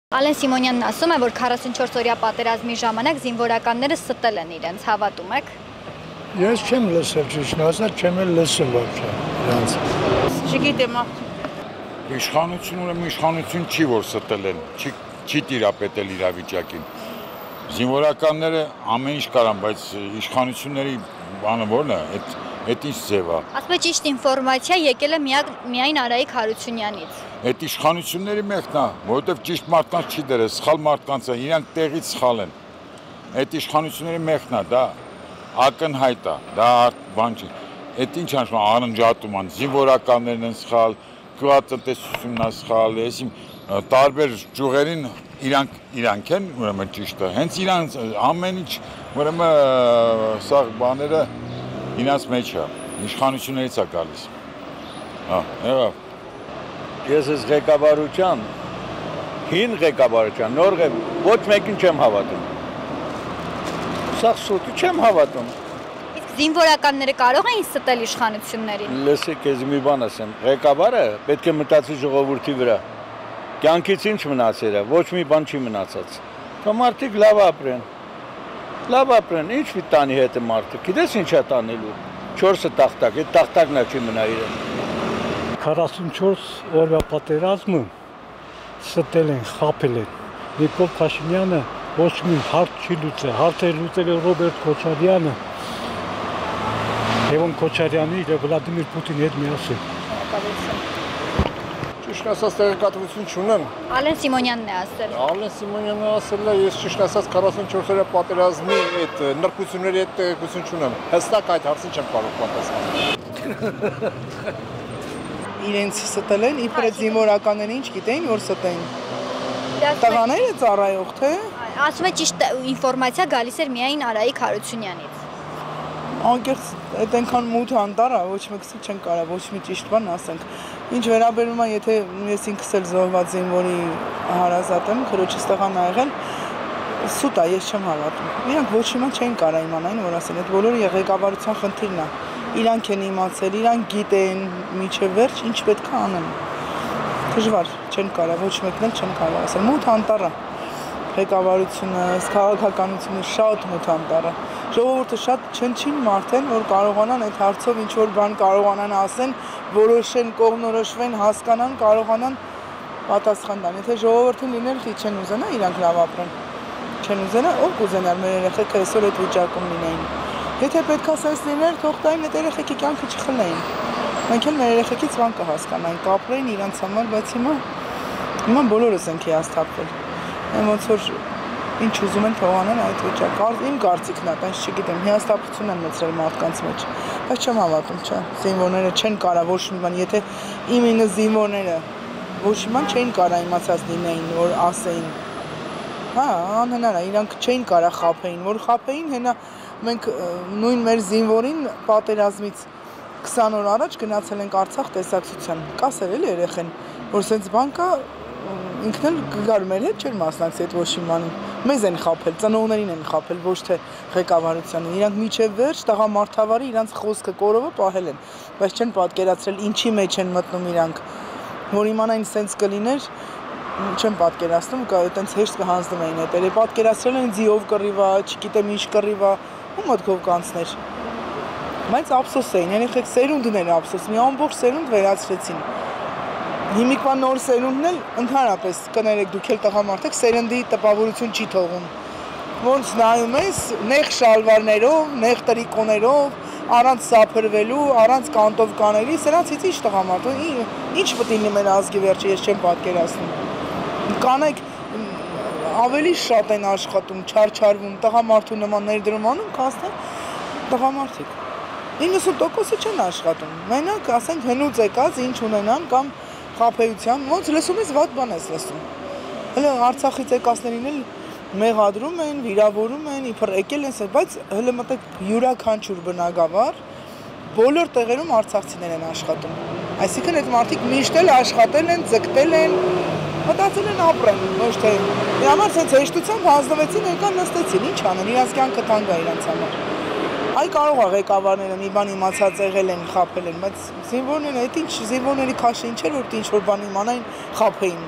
Ալեն Սիմոնյանն ասում է, որ 44-օրյա պատերազմի ժամանակ զինվորականները ստել են իրենց, հավատում եք։ Ես չեմ լսել, ճիշտն ասած, չեմ էլ լսել вообще իրենց։ Չգիտեմ։ Իշխանություն չի, որ ստել են, չի տիրապետել իրավիճակին։ Զինվորականները ամեն ինչ կարան, բայց իշխանությունների բանը որն է, այդ ինչ ձև է։ Ասում է ճիշտ ինֆորմացիա եկել է միայն Արայիկ Հարությունյանից։ Այդ իշխանությունների մեկն է, որովհետև ճիշտ մարդկանց չի դրել, սխալ մարդկանց է, իրանք տեղից սխալ են։ Այդ իշխանությունների մեկն է, դա ակնհայտ է, դա բան չի։ Այդ ինչ անշում անջատում են, զինվորականներն են սխալ, գյուղատնտեսությունն է սխալ, այսին տարբեր ճյուղերին իրանք են, ուրեմն ճիշտը, հենց իրանք ամեն ինչ, ուրեմն սա բաները իրանց մեջ է, իշխանություններից է գալիս։ Եղավ։ Ես ես ղեկավարության, հին ղեկավարության, նոր ոչ մեկին չեմ հավատում։ Սա սուտի չեմ հավատում։ Իսկ զինվորականները կարող էին ստել իշխանություններին։ Լսեք, ես մի բան ասեմ, ղեկավարը պետք է մտածի ժողովրդի վրա։ Կյանքից ինչ մնացել է, ոչ մի բան չի մնացած։ Թող մարդիկ լավ ապրեն, ինչ մի տանի հետ է մարդը, գիտես ինչ է տանելու։ 4 տախտակ, այդ տախտակն է չի մնա իրեն։ 44 օրվա պատերազմը ստել են, խաբել են։ Նիկոլ Փաշինյանը ոչ մի հարց չի լուծել, հարցը լուծել է Ռոբերտ Քոչարյանը, Լևոն Քոչարյանի եւ Վլադիմիր Պուտինի հետ միասին։ Ճիշտ ասած տեղեկատվություն չունեմ։ Ալեն Սիմոնյանն է ասել։ Ալեն Սիմոնյանը ասել է, ես ճիշտ ասած 44-օրյա պատերազմի այդ նրբությունների հետ տեղեկություն չունեմ։ Հստակ այդ հարցին չեմ կարող պատասխանել։ Իրենց ստել են, իբր այդ զինվորականները ինչ գիտեին, որ ստեին։ Տղաները ծառայող, թե։ Ասում է ճիշտ ինֆորմացիա գալիս էր միայն Արայիկ Հարությունյանից։ Անկեղծ այդ այնքան մութ անտառ է, ոչ մեկսի չեն կարող ոչ մի ճիշտ բան ասենք։ Ինչ վերաբերում է, եթե ես ինքս էլ զոհված զինվորի հարազատ եմ, քրոջս տղան ա եղել, սուտ է, ես չեմ հավատում։ Իրանք ոչ մի բան չեն կարող իմանալ, որ ասեն, այդ բոլորը ղեկավարության խնդիրն է։ Իրանք են իմացել, իրանք գիտեն միջև վերջ ինչ պետք է անեն։ Դժվար չեն կարող, ոչ մեկն էլ չեն կարող ասել։ Մութ անտառ է։ Ղեկավարությունը, քաղաքականությունը շատ մութ անտառ է։ Ժողովուրդը շատ չնչին մարդ են, որ կարողանան այդ հարցով ինչ որ բան կարողանան ասեն, որոշեն, կողմնորոշվեն, հասկանան, կարողանան պատասխան տան։ Եթե ժողովուրդը լիներ, չեն ուզենա իրանք լավ ապրեն։ Չեն ուզենա, ով կուզենար մեր երեխեքը այսօր այդ վիճակում լինեին։ Եթե պետք է սենց լիներ, թող տային այդ երեխեքի կյանքը չխլեին։ Մենք էլ մեր երեխեքից բան կհասկանային, կապրեին իրանց համար, բայց հիմա բոլորս ենք հիասթափվել։ Ոնց որ ինչ ուզում են թողանեն այդ վիճակը։ Իմ կարծիքն է, բայց չգիտեմ, հիասթափություն են մտցրել մարդկանց մեջ։ Բայց չեմ հավատում, չէ։ Զինվորները չեն կարող ոչ մի բան, եթե իմ ինը զինվորները ոչ մի բան չէին կարող իմացած լինեին, որ ասեին։ Հա, անհնար է, իրանք չէին կարող խաբեին, որ խաբեին, հենա մենք նույն մեր զինվորին պատերազմից 20 օր առաջ գնացել ենք Արցախ տեսակցության։ Կասել էլի երեխեն, որ սենց բան կա, ինքն էլ գար մեր հետ չէր մասնակցի այդ ոչ մի բանին։ Մեզ են խաբել, ծնողներին են խաբել, ոչ թե ղեկավարությանը։ Իրանք միջև վերջ տղամարդավարի իրանք խոսքը կորովը պահել են, բայց չեն պատկերացրել ինչի մեջ են մտնում իրանք, որ իմանային սենց կլիներ, չեմ պատկերացնում, այտենց հեշտ կհանձնում էին հետերը, պատկերացրել են ձիով կռիվա, չգիտեմ ինչ կռիվա, ու մտքով կանցներ։ Բայց ափսոս էին, երեխեք սերունդն էր ափսոս, մի ամբողջ սերունդ վերացրեցին։ Հիմիկվա նոր սերունդն էլ ընդհանրապես կներեք դուք էլ տղամարդեք, սերնդի տպավորություն չի թողում։ Ոնց նայում ես, նեղ շալվարներով, նեղ տրիկոներով, առանց սափրվելու, առանց կանտովկաների, սրանցից ինչ տղամարդ, ինչ պետք է լինի մեր ազգի վերջը, ես չեմ պատկերացնում։ Կանայք ավելի շատ են աշխատում, չարչարվում, տղամարդու նման ներդրում անում, քան տղամարդիկ։ 90%-ը չեն աշխատում։ Մենակ ասենք հնուց եկած ինչ ունենան կամ խաբեության, ոնց լսում ես վատ բան ես լսում։ Հələ Արցախից եկածներին էլ մեղադրում են, վիրավորում են, իբր եկել են, բայց հələ մտեք յուրաքանչյուր բնակավար բոլոր տեղերում արցախցիներ են աշխատում։ Այսինքն այդ մարդիկ միշտ էլ աշխատել են, ձգտել են, մտածել են ապրեն, ոչ թե համար սենց հեշտությամբ հանձնվեցին, եկան նստեցին, ինչ անեն, իրանց կյանքը թանկ է իրանց համար։ Այ կարող է ղեկավարները մի բան իմացած եղել են, խաբել են, բայց զինվորները, այդ ինչ զինվորների քաշը ինչ էր, որ ինչ որ բան իմանային, խաբեին։